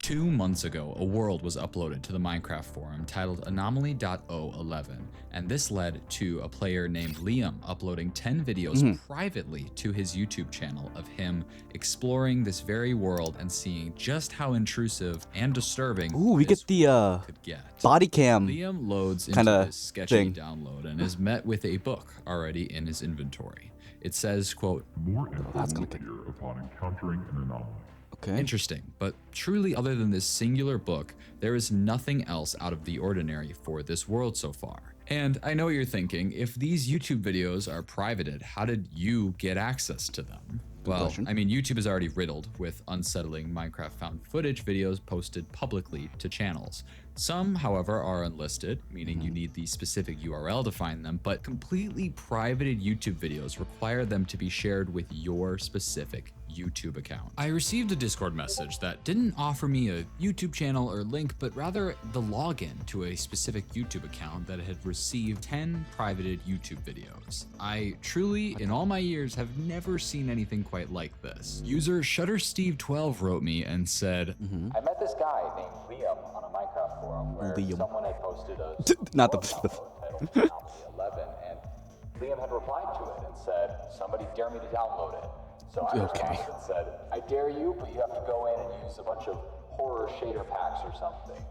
2 months ago, a world was uploaded to the Minecraft forum titled anomaly.011, and this led to a player named Liam uploading 10 videos privately to his YouTube channel of him exploring this very world and seeing just how intrusive and disturbing we get the could get. body cam. Liam loads into this sketchy download and is met with a book already in his inventory. It says, quote, "More info will appear upon encountering an anomaly." Okay. Interesting, but truly other than this singular book, there is nothing else out of the ordinary for this world so far. And I know you're thinking, if these YouTube videos are privated, how did you get access to them? Well, I mean, YouTube is already riddled with unsettling Minecraft found footage videos posted publicly to channels. Some, however, are unlisted, meaning you need the specific URL to find them, but completely privated YouTube videos require them to be shared with your specific YouTube account. I received a Discord message that didn't offer me a YouTube channel or link, but rather the login to a specific YouTube account that had received 10 privated YouTube videos. I truly, in all my years, have never seen anything quite like this. User ShutterSteve12 wrote me and said, I met this guy named Liam on a Minecraft forum where someone had posted a Not the titled Anomaly 11, and Liam had replied to it and said, "Somebody dare me to download it." So I responded and said, "I dare you, but you have to go in and use a bunch of horror shader packs or something."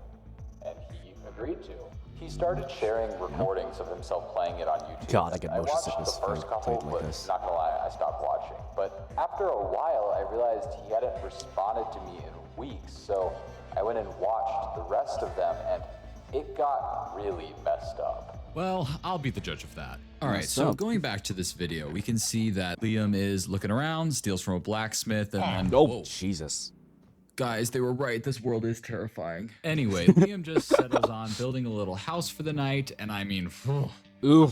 And he agreed to. He started sharing recordings of himself playing it on YouTube. God, I get motion watched sickness the first for couple, playing like but this. not gonna lie, I stopped watching. But after a while, I realized he hadn't responded to me in weeks, so I went and watched the rest of them, and it got really messed up. well, I'll be the judge of that. All right, so going back to this video, we can see that Liam is looking around, steals from a blacksmith, and then, Oh, Jesus. guys, they were right. This world is terrifying. Anyway, Liam just settles on building a little house for the night, and I mean, Oof.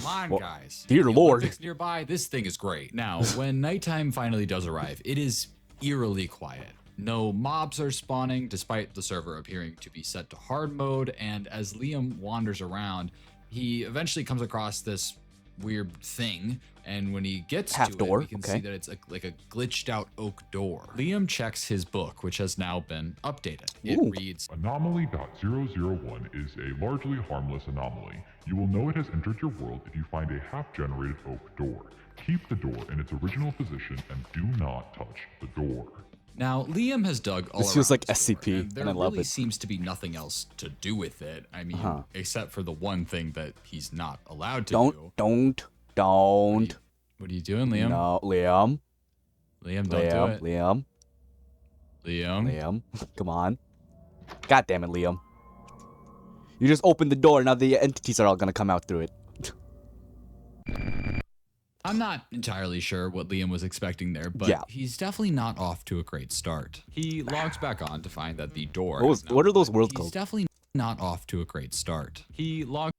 come on, guys. Dear The Lord. Olympics nearby, this thing is great. Now, when nighttime finally does arrive, it is eerily quiet. No mobs are spawning, despite the server appearing to be set to hard mode, and as Liam wanders around, he eventually comes across this weird thing, and when he gets to it, we can see that it's like a glitched out oak door. Liam checks his book, which has now been updated. It reads, Anomaly.001 is a largely harmless anomaly. You will know it has entered your world if you find a half-generated oak door. Keep the door in its original position and do not touch the door. Now, Liam has dug all This feels around like this door, SCP, and there and I love really it. seems to be nothing else to do with it. I mean, except for the one thing that he's not allowed to do. Don't. What are you doing, Liam? No, Liam. Liam, don't do it. Liam. Come on. God damn it, Liam. You just opened the door, now the entities are all gonna come out through it. I'm not entirely sure what Liam was expecting there, but he's definitely not off to a great start. He logs back on to find that the door. What are those worlds called? He's definitely not off to a great start. He logs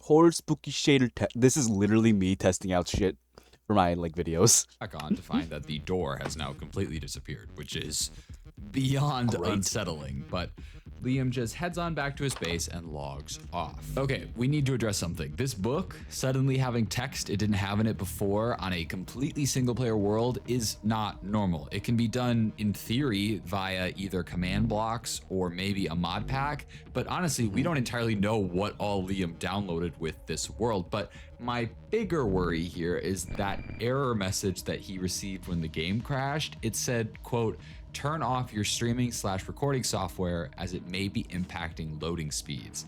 Horror spooky shader this is literally me testing out shit for my videos. back on to find that the door has now completely disappeared, which is beyond unsettling, but Liam just heads on back to his base and logs off. Okay, we need to address something. This book, suddenly having text it didn't have in it before on a completely single-player world is not normal. It can be done in theory via either command blocks or maybe a mod pack, but honestly, we don't entirely know what all Liam downloaded with this world, but my bigger worry here is that error message that he received when the game crashed. It said, quote, "Turn off your streaming/recording software as it may be impacting loading speeds."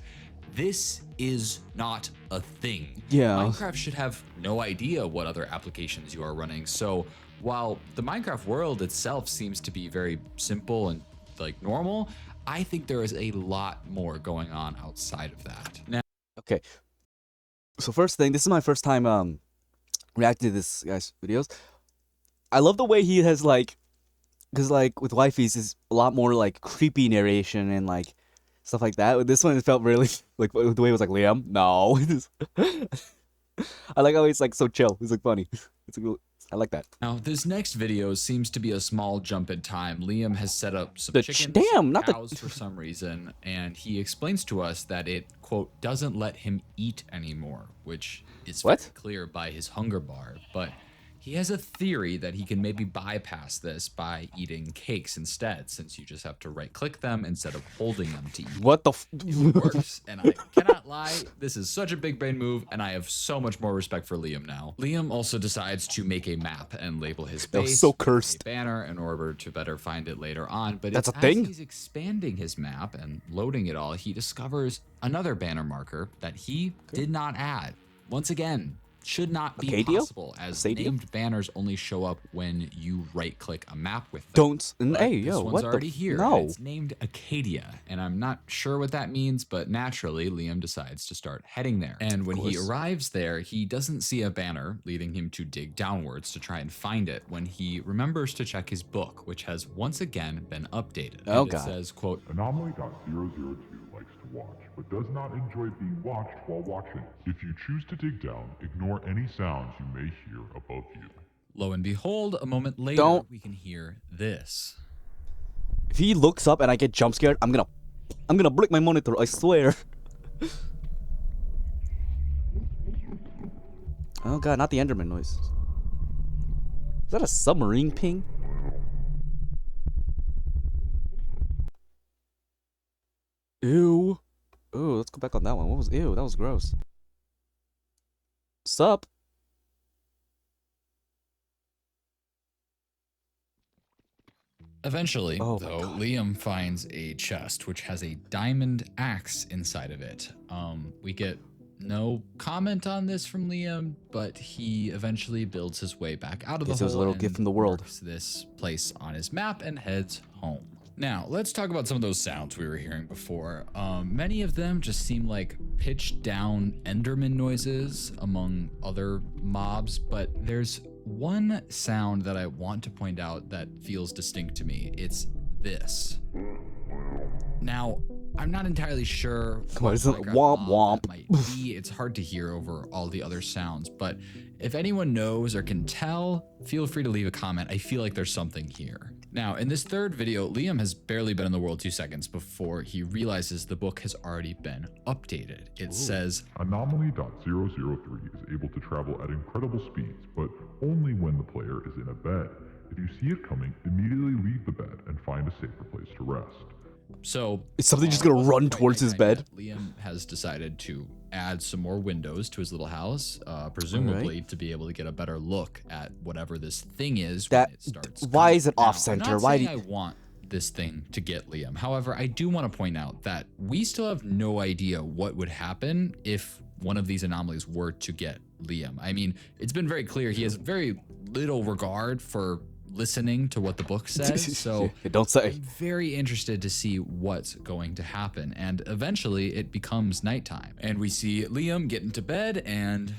This is not a thing. Minecraft should have no idea what other applications you are running. So while the Minecraft world itself seems to be very simple and normal, I think there is a lot more going on outside of that. Now, okay. So first thing, this is my first time reacting to this guy's videos. I love the way he has because with wifey's is a lot more creepy narration and stuff like that. With this one, it felt really the way it was Liam, no. I like how he's so chill. He's funny. I like that. Now, this next video seems to be a small jump in time. Liam has set up some chickens, cows for some reason, and he explains to us that it, quote, doesn't let him eat anymore, which is very clear by his hunger bar, but He has a theory that he can maybe bypass this by eating cakes instead, since you just have to right-click them instead of holding them to eat. What the It works, and I cannot lie, this is such a big brain move, and I have so much more respect for Liam now. Liam also decides to make a map and label his That was base so with cursed. a banner in order to better find it later on, but That's it's a thing? as he's expanding his map and loading it all, he discovers another banner marker that he did not add. Once again, should not be Acadia? possible, as Stadia? named banners only show up when you right-click a map with them. Don't. But Hey, this yo, one's what the? already here. No. And it's named Acadia, and I'm not sure what that means, but naturally, Liam decides to start heading there. And when he course. arrives there, he doesn't see a banner, leading him to dig downwards to try and find it, when he remembers to check his book, which has once again been updated. Oh, And it God. says, quote, Anomaly.002 likes to watch, but does not enjoy being watched while watching. If you choose to dig down, ignore any sounds you may hear above you. lo and behold, a moment later, Don't- we can hear this. If he looks up and I get jump scared, I'm gonna break my monitor. I swear. Oh god, not the Enderman noise. Is that a submarine ping? Ew. Ooh, let's go back on that one. What was ew? That was gross. Sup? Eventually, Oh my though, God. Liam finds a chest which has a diamond axe inside of it. We get no comment on this from Liam, but he eventually builds his way back out of Guess the it was a hole little and gift from the world. marks this place on his map and heads home. Now, let's talk about some of those sounds we were hearing before. Many of them just seem like pitched down Enderman noises among other mobs, but there's one sound that I want to point out that feels distinct to me. It's this. Now, I'm not entirely sure What is it? Minecraft Womp mob that womp. might be. It's hard to hear over all the other sounds, but if anyone knows or can tell, feel free to leave a comment. I feel like there's something here. Now, in this third video, Liam has barely been in the world 2 seconds before he realizes the book has already been updated. It says, Anomaly.003 is able to travel at incredible speeds, but only when the player is in a bed. If you see it coming, immediately leave the bed and find a safer place to rest. so... Is something just while it gonna wasn't run quite towards his nighttime bed? yet, Liam has decided to add some more windows to his little house, presumably to be able to get a better look at whatever this thing is That- when it starts. why coming. is it Now, off-center? I'm not Why saying do I want this thing to get Liam. However, I do want to point out that we still have no idea what would happen if one of these anomalies were to get Liam. I mean, it's been very clear he has very little regard for listening to what the book says, so Don't say. I'm very interested to see what's going to happen. And eventually it becomes nighttime and we see Liam get into bed and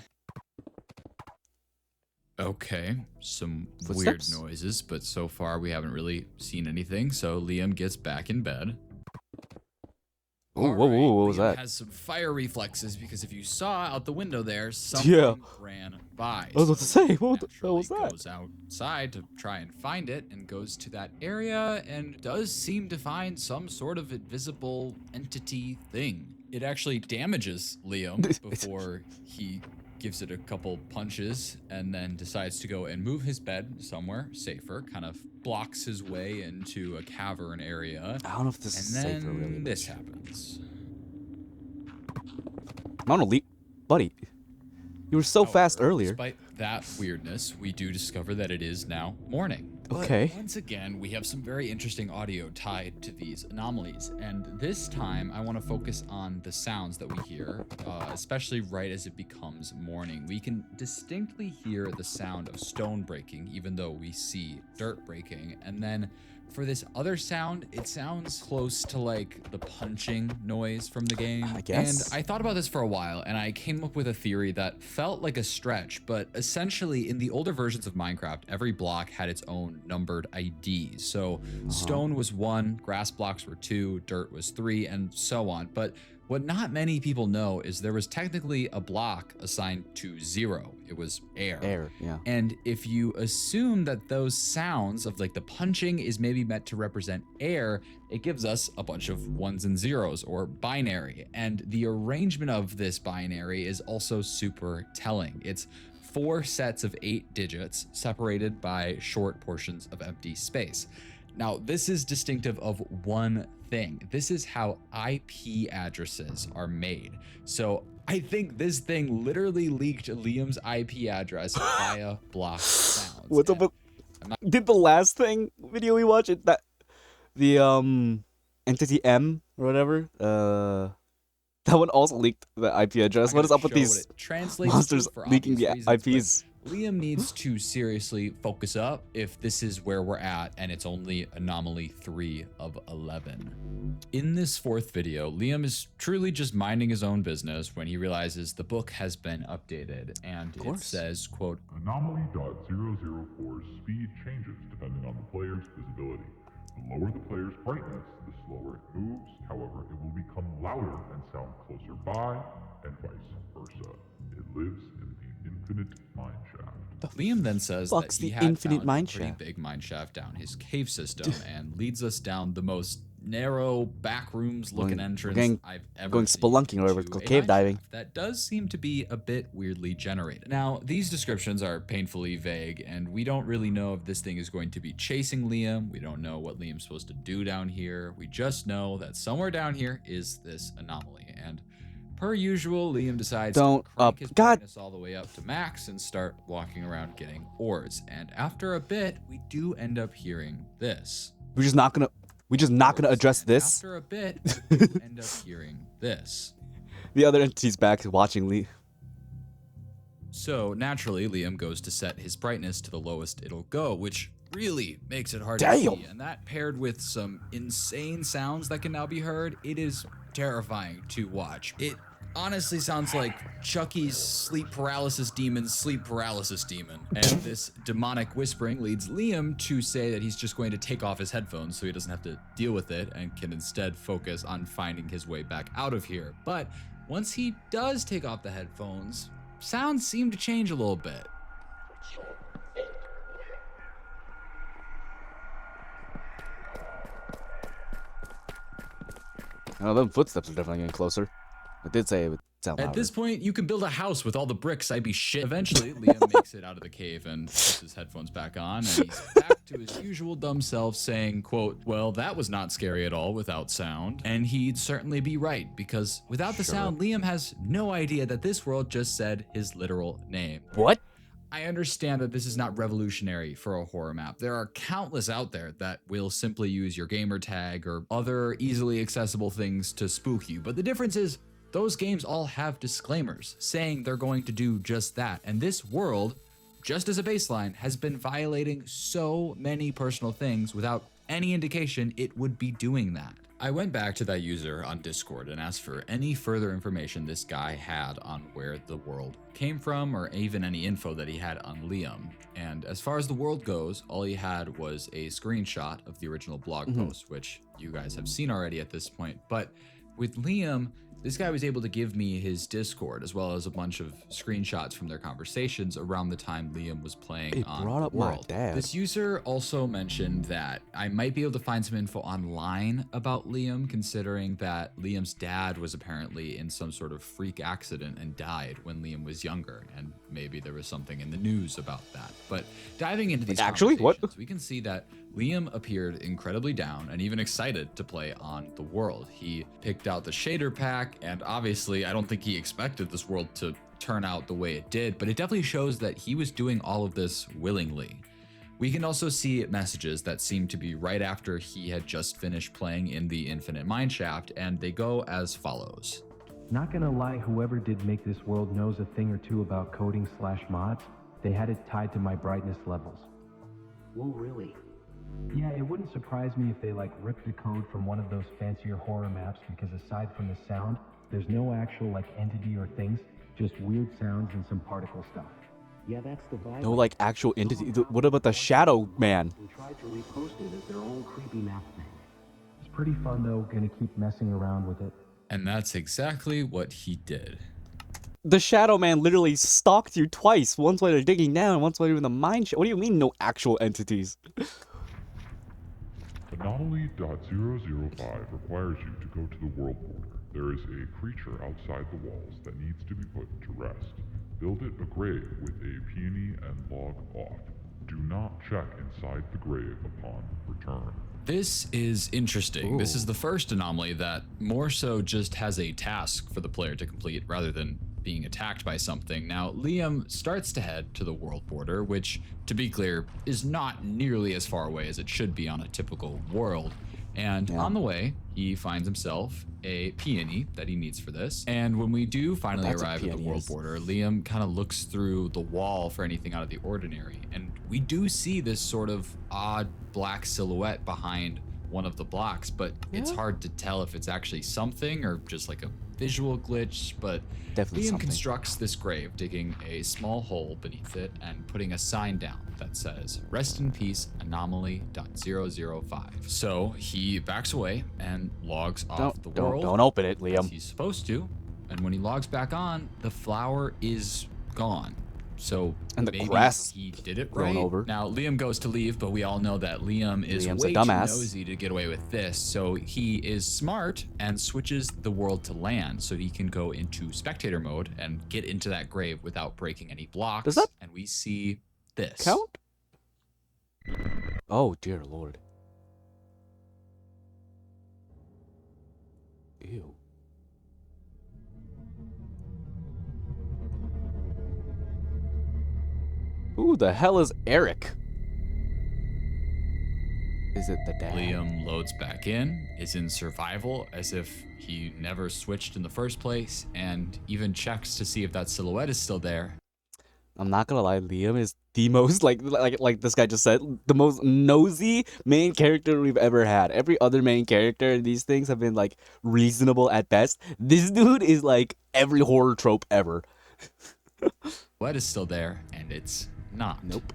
okay, some Footsteps? weird noises, but so far we haven't really seen anything. So Liam gets back in bed. Ooh, whoa, whoa, what was Liam that? has some fire reflexes because if you saw out the window there, something ran by. I was about to say, what the Naturally hell was that? Goes outside to try and find it and goes to that area and does seem to find some sort of invisible entity thing. It actually damages Liam before he gives it a couple punches and then decides to go and move his bed somewhere safer, kind of blocks his way into a cavern area. I don't know if this is And safer, then really. this happens. I don't know, buddy. You were so fast However, earlier. Despite that weirdness, we do discover that it is now morning. But Okay. once again, we have some very interesting audio tied to these anomalies. And this time, I want to focus on the sounds that we hear, especially right as it becomes morning. We can distinctly hear the sound of stone breaking, even though we see dirt breaking. And then for this other sound, it sounds close to like the punching noise from the game. I guess. And I thought about this for a while and I came up with a theory that felt like a stretch, but essentially in the older versions of Minecraft, every block had its own numbered IDs. So stone was 1, grass blocks were 2, dirt was 3, and so on. But what not many people know is there was technically a block assigned to 0. It was air. Air, yeah. And if you assume that those sounds of like the punching is maybe meant to represent air, it gives us a bunch of 1s and 0s or binary. And the arrangement of this binary is also super telling. It's 4 sets of 8 digits separated by short portions of empty space. Now, this is distinctive of one thing. This is how IP addresses are made. So I think this thing literally leaked Liam's IP address via block sounds. What's up with... Did the last thing video we watched, that the entity M or whatever, that one also leaked the IP address. What is up with these monsters leaking the IPs? Liam needs to seriously focus up if this is where we're at and it's only anomaly 3 of 11. In this 4th video, Liam is truly just minding his own business when he realizes the book has been updated, and it says, quote, Anomaly.004's speed changes depending on the player's visibility. The lower the player's brightness, the slower it moves. However, it will become louder and sound closer by, and vice versa. It lives in the infinite mine shaft. Liam then says that he had infinite found mine a pretty shaft? big mine shaft down his cave system and leads us down the most narrow back rooms looking entrance I've ever going seen spelunking or whatever it's to called, a cave mine diving. shaft that does seem to be a bit weirdly generated. Now, these descriptions are painfully vague, and we don't really know if this thing is going to be chasing Liam. We don't know what Liam's supposed to do down here. We just know that somewhere down here is this anomaly, and per usual, Liam decides to crank his brightness all the way up to max and start walking around getting ores. And after a bit, we do end up hearing this. We're just not gonna address this. After a bit, we do end up hearing this. The other entity's back watching Lee. So naturally, Liam goes to set his brightness to the lowest it'll go, which really makes it hard to see. And that paired with some insane sounds that can now be heard, it is terrifying to watch. It honestly sounds like Chucky's sleep paralysis demon. And this demonic whispering leads Liam to say that he's just going to take off his headphones so he doesn't have to deal with it and can instead focus on finding his way back out of here. But once he does take off the headphones, sounds seem to change a little bit. Oh, them footsteps are definitely getting closer. I did say it would sound louder. At this point, you can build a house with all the bricks. I'd be shit. Eventually, Liam makes it out of the cave and puts his headphones back on, and he's back to his usual dumb self saying, quote, well, that was not scary at all without sound. And he'd certainly be right, because without the sound, Liam has no idea that this world just said his literal name. What? I understand that this is not revolutionary for a horror map. There are countless out there that will simply use your gamer tag or other easily accessible things to spook you. But the difference is those games all have disclaimers saying they're going to do just that. And this world, just as a baseline, has been violating so many personal things without any indication it would be doing that. I went back to that user on Discord and asked for any further information this guy had on where the world came from, or even any info that he had on Liam. And as far as the world goes, all he had was a screenshot of the original blog post, which you guys have seen already at this point. But with Liam, this guy was able to give me his Discord as well as a bunch of screenshots from their conversations around the time Liam was playing on brought up my World. dad. This user also mentioned that I might be able to find some info online about Liam, considering that Liam's dad was apparently in some sort of freak accident and died when Liam was younger, and maybe there was something in the news about that. But diving into these conversations, we can see that Liam appeared incredibly down and even excited to play on the world. He picked out the shader pack, and obviously I don't think he expected this world to turn out the way it did, but it definitely shows that he was doing all of this willingly. We can also see messages that seem to be right after he had just finished playing in the Infinite Mineshaft, and they go as follows. Not gonna lie, whoever did make this world knows a thing or two about coding/mods. They had it tied to my brightness levels. Whoa, really? Yeah, it wouldn't surprise me if they ripped the code from one of those fancier horror maps, because aside from the sound, there's no actual entity or things, just weird sounds and some particle stuff. Yeah, that's the vibe. No actual entity. What about the Shadow Man? They tried to repost it as their own creepy map thing. It's pretty fun though, gonna keep messing around with it. And that's exactly what he did. The Shadow Man literally stalked you twice. Once while you're digging down, and once while you're in the mine shaft. What do you mean no actual entities? Anomaly.005 requires you to go to the world border. There is a creature outside the walls that needs to be put to rest. Build it a grave with a peony and log off. Do not check inside the grave upon return. This is interesting. This is Ooh. the first anomaly that more so just has a task for the player to complete rather than being attacked by something. Now, Liam starts to head to the world border, which, to be clear, is not nearly as far away as it should be on a typical world. And on the way, he finds himself a peony that he needs for this. And when we do finally That's what arrive at the peony world is. border, Liam kind of looks through the wall for anything out of the ordinary. And we do see this sort of odd black silhouette behind one of the blocks, but it's hard to tell if it's actually something or just like a visual glitch. But Definitely Liam something. constructs this grave, digging a small hole beneath it and putting a sign down that says, "Rest in peace, anomaly.005." So he backs away and logs off the world. Don't open it, as Liam. he's supposed to. And when he logs back on, the flower is gone. So And the maybe grass he did it grown right. over. Now Liam goes to leave, but we all know that Liam is Liam's a way too dumbass. nosy to get away with this. So he is smart and switches the world to land so he can go into spectator mode and get into that grave without breaking any blocks. Does that and we see this. count? Oh dear lord. Ew. Who the hell is Eric? Is it the dad? Liam loads back in, is in survival as if he never switched in the first place, and even checks to see if that silhouette is still there. I'm not gonna lie, Liam is the most like this guy just said, the most nosy main character we've ever had. Every other main character in these things have been like reasonable at best. This dude is like every horror trope ever. What is still there, and it's not. Nope.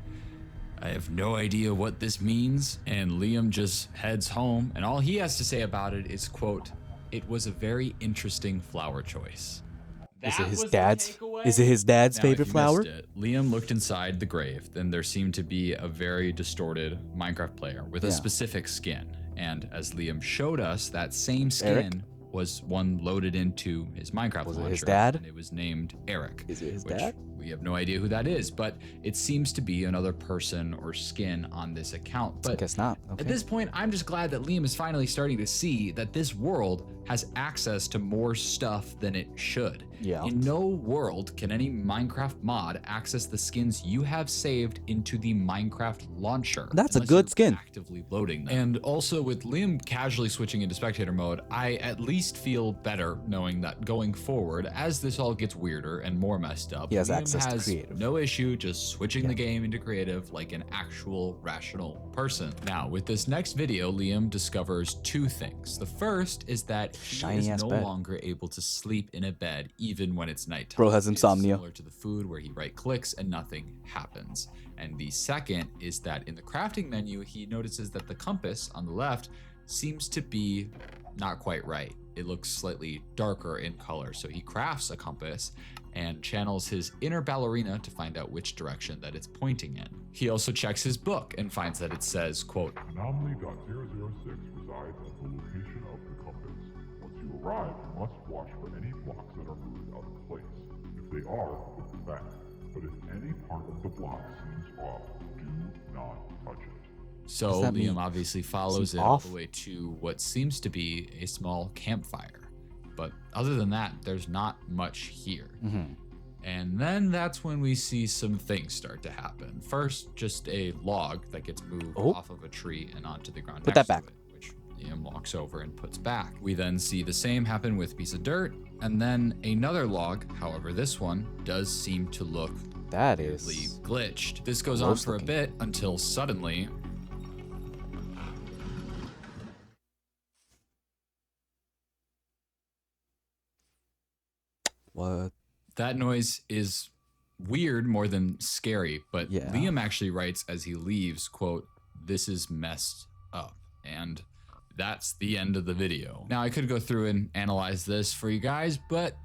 I have no idea what this means, and Liam just heads home, and all he has to say about it is, quote, "It was a very interesting flower choice." Is it That his was the dad's? takeaway? Is it his dad's Now, if favorite you flower? missed it, Liam looked inside the grave. Then there seemed to be a very distorted Minecraft player with a Yeah. specific skin. And as Liam showed us, that same Eric? skin was one loaded into his Minecraft Was it launcher. his dad? And it was named Eric. Is it his which dad? We have no idea who that is, but it seems to be another person or skin on this account. I But guess not. at Okay. this point, I'm just glad that Liam is finally starting to see that this world has access to more stuff than it should. Yeah. In no world can any Minecraft mod access the skins you have saved into the Minecraft launcher. That's a unless good you're skin. Actively loading them. And also with Liam casually switching into spectator mode, I at least feel better knowing that going forward, as this all gets weirder and more messed up, He has Liam access to has creative. no issue just switching the game into creative like an actual rational person. Now, with this next video, Liam discovers two things. The first is that he Shiny is ass no bed. longer able to sleep in a bed even when it's nighttime. Bro has It's insomnia. similar to the food where he right clicks and nothing happens. And the second is that in the crafting menu, he notices that the compass on the left seems to be not quite right. It looks slightly darker in color. So he crafts a compass and channels his inner ballerina to find out which direction that it's pointing in. He also checks his book and finds that it says, quote, Anomaly.006 resides at the location of the compass. Once you arrive, you must watch for any blocks that are moved out of place. If they are, put them back. But if any part of the block seems off, do not touch it. So does that Liam mean? obviously follows Seems it all off? the way to what seems to be a small campfire. But other than that, there's not much here. Mm-hmm. And then that's when we see some things start to happen. First, just a log that gets moved Oh. off of a tree and onto the ground Put next that back. to it, which Liam walks over and puts back. We then see the same happen with a piece of dirt, and then another log. However, this one does seem to look That weirdly is. glitched. This goes on gross for a looking. bit until suddenly What? that noise is weird more than scary, but Yeah. Liam actually writes as he leaves, quote, "This is messed up." And that's the end of the video. Now I could go through and analyze this for you guys, but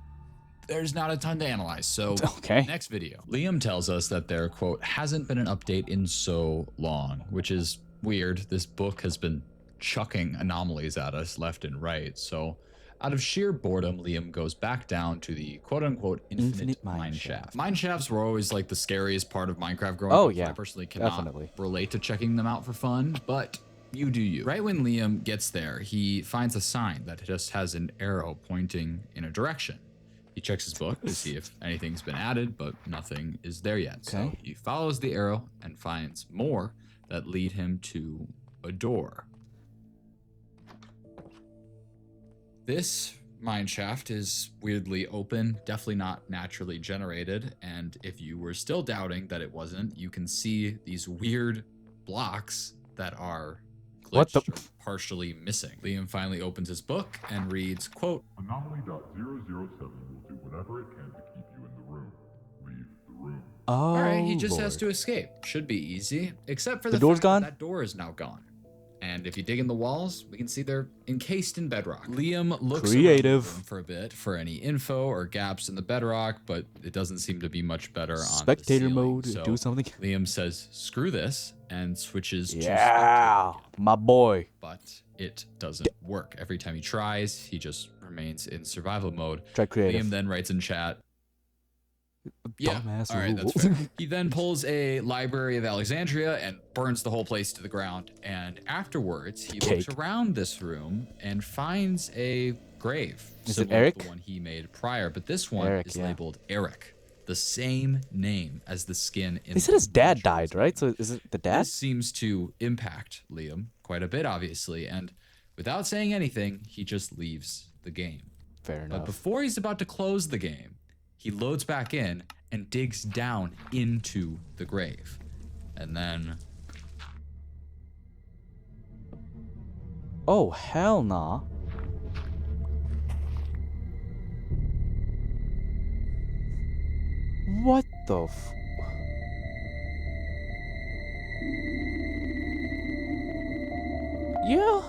there's not a ton to analyze. So Okay. next video. Liam tells us that there, quote, hasn't been an update in so long, which is weird. This book has been chucking anomalies at us left and right. So Out of sheer boredom, Liam goes back down to the quote-unquote infinite mine shaft. Mine shafts were always like the scariest part of Minecraft growing up. yeah, I personally cannot definitely relate to checking them out for fun, but you do you. Right when Liam gets there, he finds a sign that just has an arrow pointing in a direction. He checks his book to see if anything's been added, but nothing is there yet. So he follows the arrow and finds more that lead him to a door. This mine shaft is weirdly open, definitely not naturally generated, and if you were still doubting that it wasn't, you can see these weird blocks that are glitched or partially missing. Liam finally opens his book and reads, quote, Anomaly.007 will do whatever it can to keep you in the room. Leave the room. Oh, all right, he just has to escape. Should be easy, except for the door's fact gone? that door is now gone. And if you dig in the walls, we can see they're encased in bedrock. Liam looks Creative around the room for a bit for any info or gaps in the bedrock, but it doesn't seem to be much better on spectator the ceiling. mode. So Do something. Liam says, "Screw this," and switches to Yeah, spectator, my boy. but it doesn't work. Every time he tries, he just remains in survival mode. Try creative. Liam then writes in chat, yeah, Dumbass all right, that's rules. fair. He then pulls a Library of Alexandria and burns the whole place to the ground. And afterwards, he looks around this room and finds a grave. Is it similar to Eric? the one he made prior, but this one Eric, is yeah. labeled Eric, the same name as the skin in They said his dad died, right? So is it the dad? This seems to impact Liam quite a bit, obviously, and without saying anything, he just leaves the game. Fair But enough. before he's about to close the game, he loads back in and digs down into the grave. And then... Oh, hell nah. What the f... Yeah.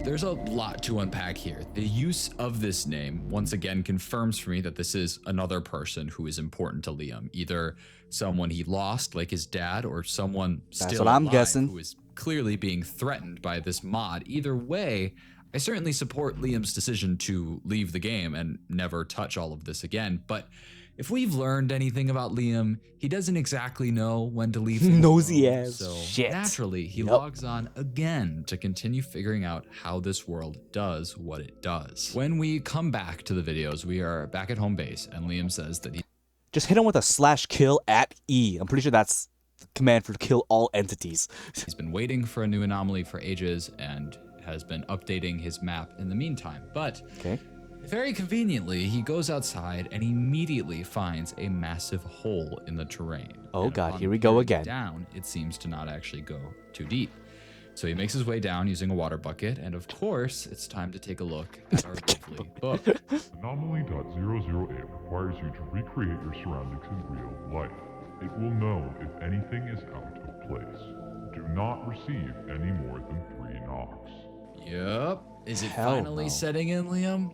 There's a lot to unpack here. The use of this name once again confirms for me that this is another person who is important to Liam. Either someone he lost, like his dad, or someone still what I'm alive guessing. who is clearly being threatened by this mod. Either way, I certainly support Liam's decision to leave the game and never touch all of this again. But if we've learned anything about Liam, he doesn't exactly know when to leave. Nosy alone, ass so shit. naturally, he Yep. logs on again to continue figuring out how this world does what it does. When we come back to the videos, we are back at home base, and Liam says that Just hit him with a /kill at E. I'm pretty sure that's the command for kill all entities. he's been waiting for a new anomaly for ages and has been updating his map in the meantime. But Okay. very conveniently, he goes outside and immediately finds a massive hole in the terrain. Oh And God, upon here we go peering again. Down, it seems to not actually go too deep. So he makes his way down using a water bucket, and of course, it's time to take a look at our lovely book. Anomaly.008 requires you to recreate your surroundings in real life. It will know if anything is out of place. Do not receive any more than 3 knocks. Yep. Is it Hell finally no. setting in, Liam?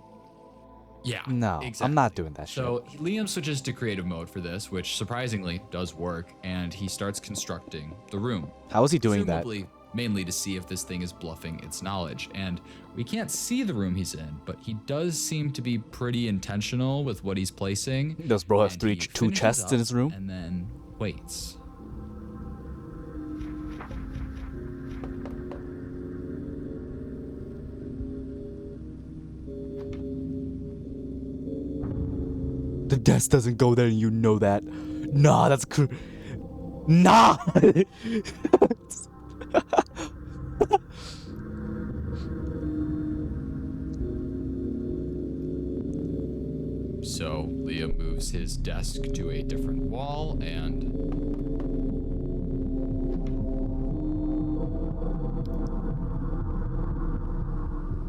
Yeah. No, exactly. I'm not doing that shit. So Liam switches to creative mode for this, which surprisingly does work, and he starts constructing the room. How is he doing that? Presumably, mainly to see if this thing is bluffing its knowledge. And we can't see the room he's in, but he does seem to be pretty intentional with what he's placing. Does bro have And two he finishes chests in up his room? And then waits. The desk doesn't go there, and you know that. Nah, that's nah. So Liam moves his desk to a different wall and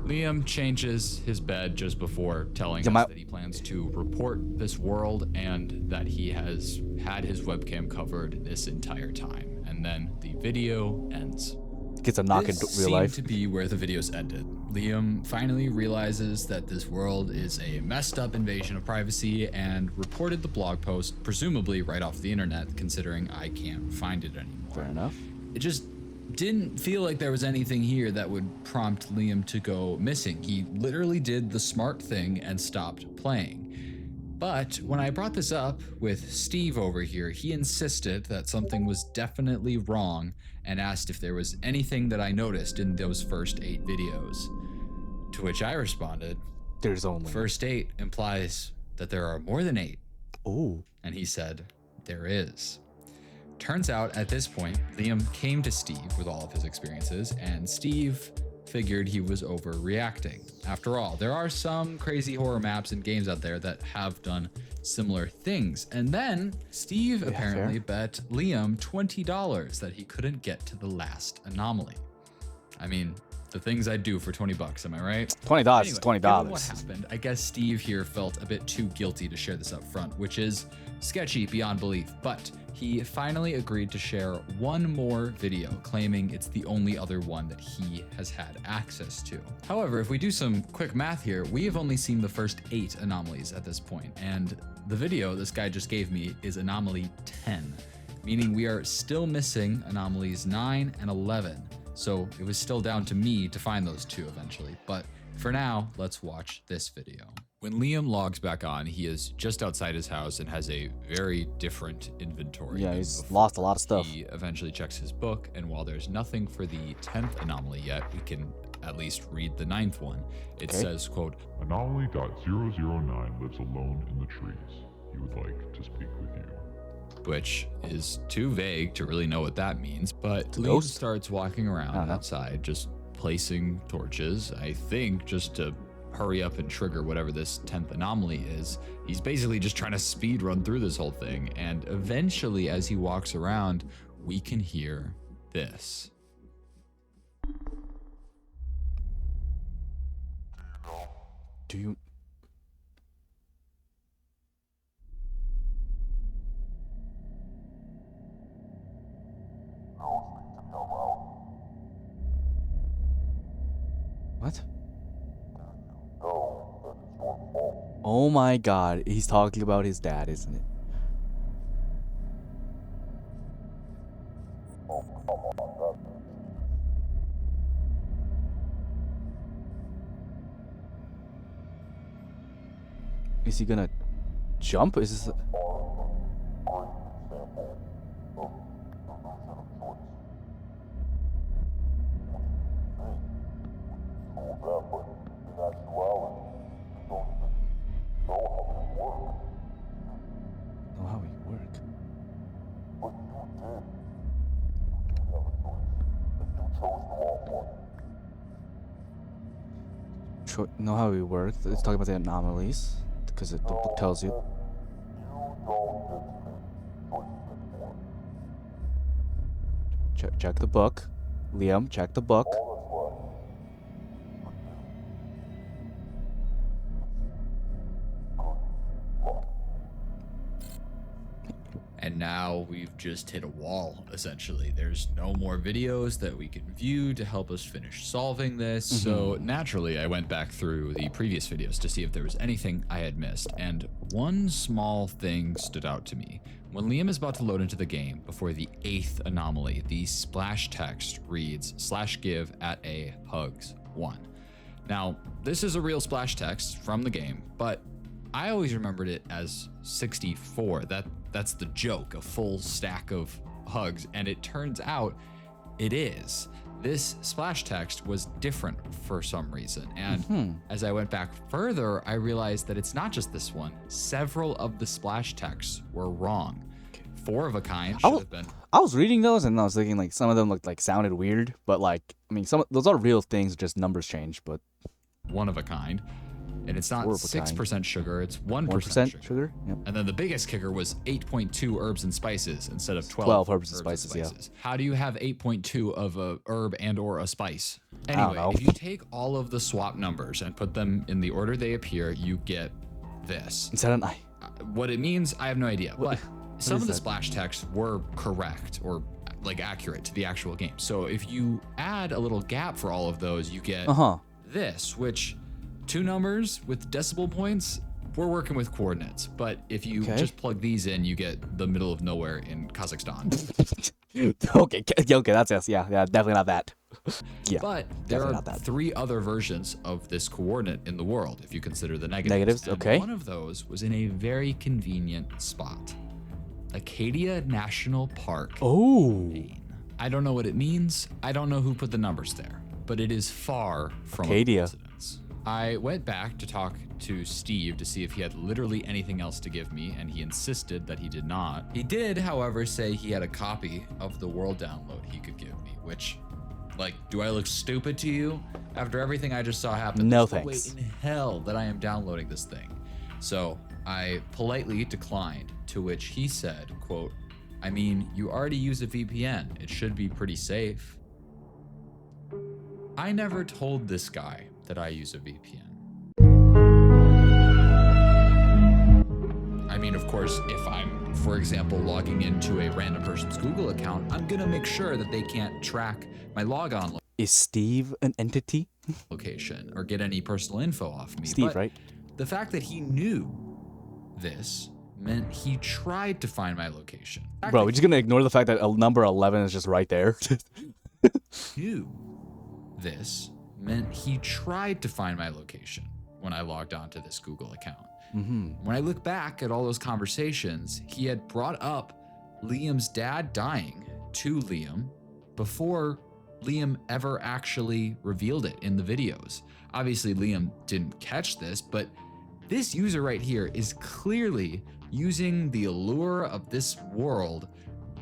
Liam changes his bed just before telling us that he plans to report this world and that he has had his webcam covered this entire time. And then the video ends. Gets a knock in This real life. seemed to be where the videos ended. Liam finally realizes that this world is a messed up invasion of privacy and reported the blog post, presumably right off the internet, considering I can't find it anymore. Fair enough. It just didn't feel like there was anything here that would prompt Liam to go missing. He literally did the smart thing and stopped playing. But when I brought this up with Steve over here, he insisted that something was definitely wrong and asked if there was anything that I noticed in those first 8 videos. To which I responded, There's only. first 8 implies that there are more than 8. Oh. And he said, there is. Turns out at this point, Liam came to Steve with all of his experiences, and Steve figured he was overreacting. After all, there are some crazy horror maps and games out there that have done similar things. And then Steve apparently bet Liam $20 that he couldn't get to the last anomaly. I mean, the things I'd do for $20, am I right? $20 is $20. Given what happened, I guess Steve here felt a bit too guilty to share this up front, which is sketchy beyond belief, but he finally agreed to share one more video, claiming it's the only other one that he has had access to. However, if we do some quick math here, we have only seen the first 8 anomalies at this point, and the video this guy just gave me is anomaly 10, meaning we are still missing anomalies 9 and 11. So it was still down to me to find those 2 eventually, but for now, let's watch this video. When Liam logs back on, he is just outside his house and has a very different inventory. Yeah, than he's before. lost a lot of stuff. He eventually checks his book, and while there's nothing for the 10th anomaly yet, we can at least read the 9th one. It says, quote, Anomaly.009 lives alone in the trees. He would like to speak with you. which is too vague to really know what that means, but Liam ghost? starts walking around outside, just placing torches, I think just to hurry up and trigger whatever this 10th anomaly is. He's basically just trying to speed run through this whole thing, and eventually as he walks around, we can hear this. Do you? What? Oh my god, he's talking about his dad, isn't it? Is he gonna jump? Is this? Know how he work? Know how he worked? Let's talk about the anomalies, because the book tells you. Check the book. Liam, check the book. And now we've just hit a wall, essentially. There's no more videos that we can view to help us finish solving this. So naturally, I went back through the previous videos to see if there was anything I had missed. And one small thing stood out to me. When Liam is about to load into the game, before the 8th anomaly, the splash text reads /give at a hugs 1. Now, this is a real splash text from the game, but I always remembered it as 64. That's the joke, a full stack of hugs, and it turns out it is. This splash text was different for some reason, and as I went back further, I realized that it's not just this one. Several of the splash texts were wrong. 4 of a kind should have been. I was reading those and I was thinking like some of them looked like sounded weird, but like I mean those are real things, just numbers change. But 1 of a kind. And it's not 6% sugar, it's 1% sugar. Yep. And then the biggest kicker was 8.2 herbs and spices instead of 12 herbs and spices. Yeah. How do you have 8.2 of a herb and or a spice? Anyway, if you take all of the swap numbers and put them in the order they appear, you get this. Is that an I? What it means, I have no idea. But some of the that? splash texts were correct or like accurate to the actual game. So if you add a little gap for all of those, you get this, which 2 numbers with decimal points, we're working with coordinates. But if you just plug these in, you get the middle of nowhere in Kazakhstan. Okay, that's yes. Yeah, definitely not that. Yeah. But there definitely are not that. 3 other versions of this coordinate in the world, if you consider the negatives. Negatives, And okay. one of those was in a very convenient spot. Acadia National Park. Oh. Maine. I don't know what it means. I don't know who put the numbers there, but it is far from Acadia. a coincidence. I went back to talk to Steve to see if he had literally anything else to give me, and he insisted that he did not. He did, however, say he had a copy of the world download he could give me, which, like, do I look stupid to you? After everything I just saw happen, No there's thanks. way in hell that I am downloading this thing. So I politely declined, to which he said, quote, I mean, you already use a VPN. It should be pretty safe. I never told this guy that I use a VPN. I mean, of course, if I'm, for example, logging into a random person's Google account, I'm gonna make sure that they can't track my logon Is Steve an entity? location or get any personal info off me. Steve, But right? the fact that he knew this meant he tried to find my location. The fact Bro, that we're just gonna ignore the fact that number 11 is just right there. he knew this meant he tried to find my location when I logged onto this Google account. When I look back at all those conversations, he had brought up Liam's dad dying to Liam before Liam ever actually revealed it in the videos. Obviously, Liam didn't catch this, but this user right here is clearly using the allure of this world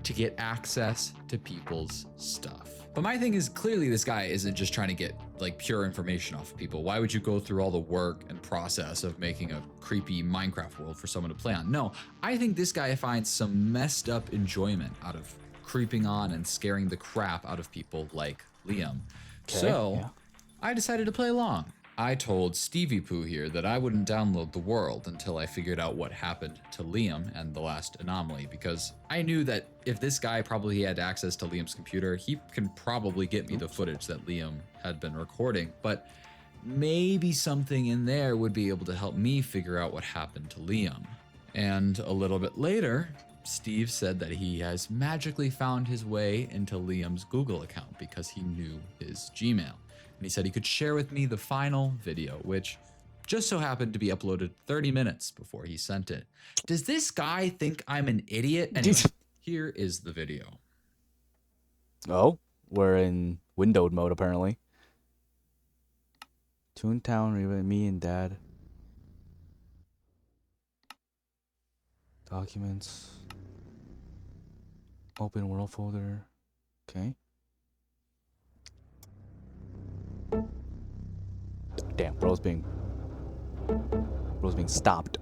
to get access to people's stuff. But my thing is, clearly this guy isn't just trying to get like pure information off of people. Why would you go through all the work and process of making a creepy Minecraft world for someone to play on? No, I think this guy finds some messed up enjoyment out of creeping on and scaring the crap out of people like Liam. So I decided to play along. I told Stevie Pooh here that I wouldn't download the world until I figured out what happened to Liam and the last anomaly, because I knew that if this guy probably had access to Liam's computer, he can probably get me the footage that Liam had been recording, but maybe something in there would be able to help me figure out what happened to Liam. And a little bit later, Steve said that he has magically found his way into Liam's Google account because he knew his Gmail. And he said he could share with me the final video, which just so happened to be uploaded 30 minutes before he sent it. Does this guy think I'm an idiot? Anyway, here is the video. Oh, we're in windowed mode apparently. Toontown, me and Dad. Documents. Open world folder. Okay. Damn, bro's being stopped.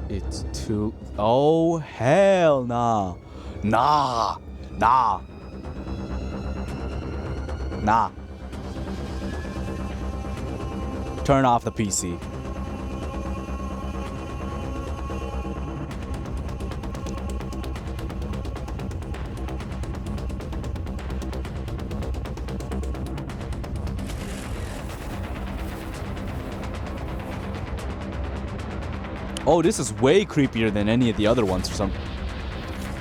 It's too. Oh hell nah, nah. Turn off the PC. Oh, this is way creepier than any of the other ones or something.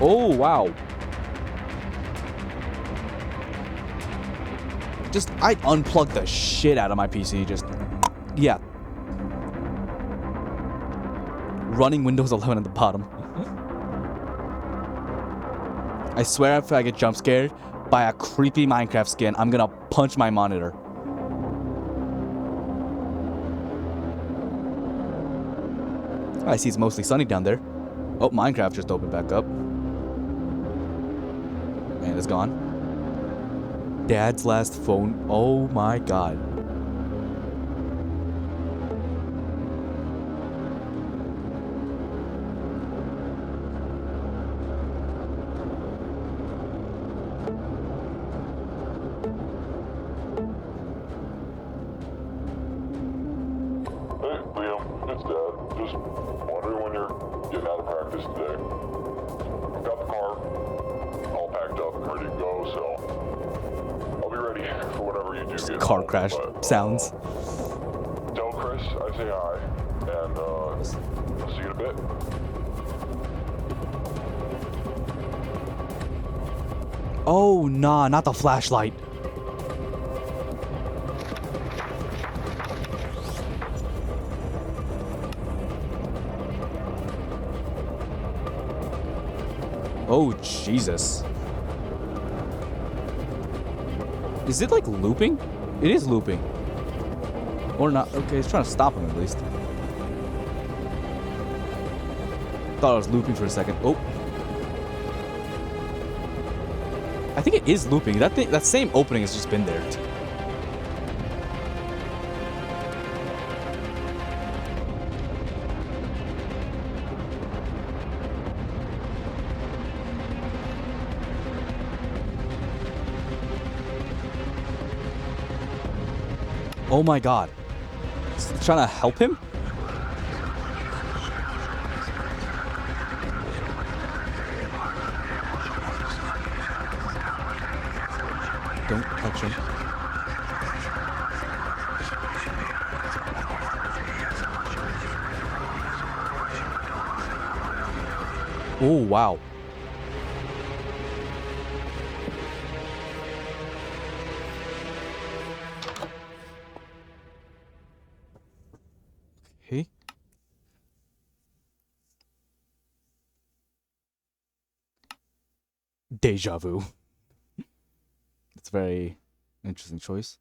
Oh, wow. I unplugged the shit out of my PC. Yeah. Running Windows 11 at the bottom. I swear if I get jump scared by a creepy Minecraft skin, I'm gonna punch my monitor. I see it's mostly sunny down there. Oh, Minecraft just opened back up. Man, it's gone. Dad's last phone. Oh my god. Hey, Liam, it's Dad. Just wondering when you're getting out of practice today. I've got the car all packed up and ready to go, so I'll be ready for whatever you do get Car home. crash But, sounds. Tell Chris I say hi, and I'll see you in a bit. Oh, nah, not the flashlight. Oh, Jesus. Is it like looping? It is looping. Or not. Okay, it's trying to stop him at least. Thought I was looping for a second. Oh. I think it is looping. That same opening has just been there. Oh my god. It's trying to help him? Don't touch him. Oh, wow. Okay. Deja vu. It's a very interesting choice.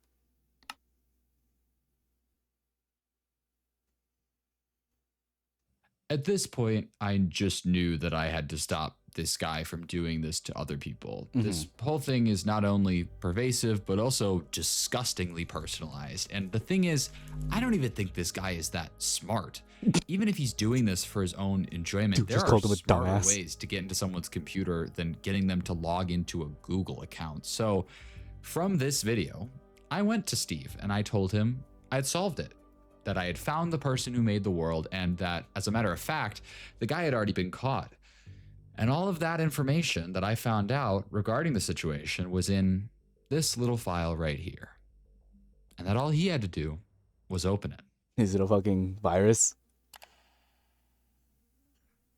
At this point, I just knew that I had to stop this guy from doing this to other people. This whole thing is not only pervasive, but also disgustingly personalized. And the thing is, I don't even think this guy is that smart. Even if he's doing this for his own enjoyment, Dude there just are called him a smarter dumbass. ways to get into someone's computer than getting them to log into a Google account. So from this video, I went to Steve and I told him I'd solved it, that I had found the person who made the world, and that, as a matter of fact, the guy had already been caught. And all of that information that I found out regarding the situation was in this little file right here. And that all he had to do was open it. Is it a fucking virus?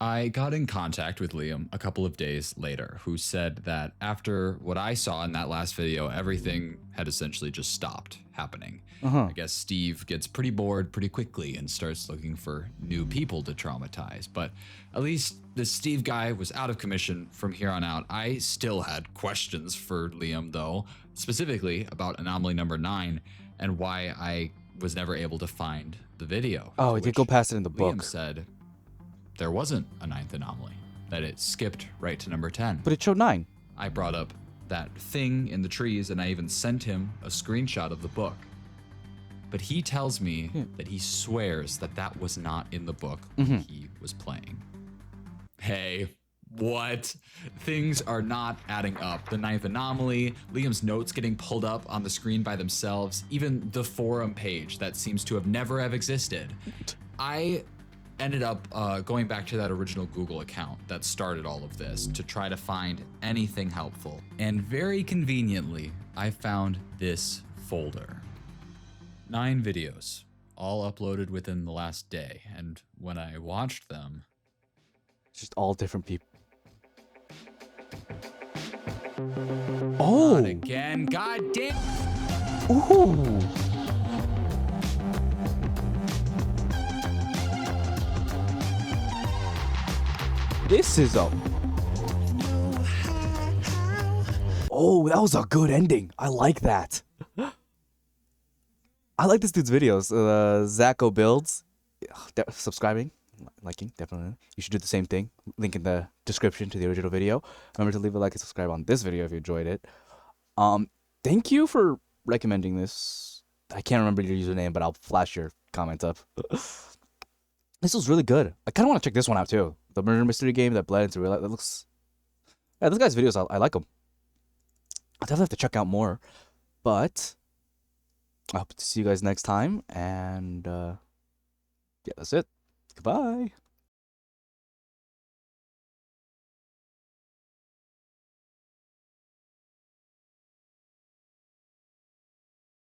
I got in contact with Liam a couple of days later, who said that after what I saw in that last video, everything had essentially just stopped happening. I guess Steve gets pretty bored pretty quickly and starts looking for new people to traumatize. But at least this Steve guy was out of commission from here on out. I still had questions for Liam, though, specifically about anomaly number 9 and why I was never able to find the video. Oh, To it did which go past it in the Liam book. said there wasn't a 9th anomaly, that it skipped right to number 10. But it showed 9. I brought up that thing in the trees and I even sent him a screenshot of the book. But he tells me that he swears that that was not in the book when he was playing. Hey, what? Things are not adding up. The 9th anomaly, Liam's notes getting pulled up on the screen by themselves, even the forum page that seems to have never have existed. I ended up going back to that original Google account that started all of this to try to find anything helpful. And very conveniently, I found this folder. 9 videos, all uploaded within the last day. And when I watched them, Just all different people. Oh! not again, god damn. Ooh! This is a... Oh, that was a good ending. I like that. I like this dude's videos. Zacho Builds. Subscribing, liking, definitely. You should do the same thing. Link in the description to the original video. Remember to leave a like and subscribe on this video if you enjoyed it. Thank you for recommending this. I can't remember your username, but I'll flash your comment up. This was really good. I kind of want to check this one out too. The murder mystery game that bled into real life. That looks... Yeah, this guy's videos, I like them. I'll definitely have to check out more. But I hope to see you guys next time. And yeah, that's it. Goodbye.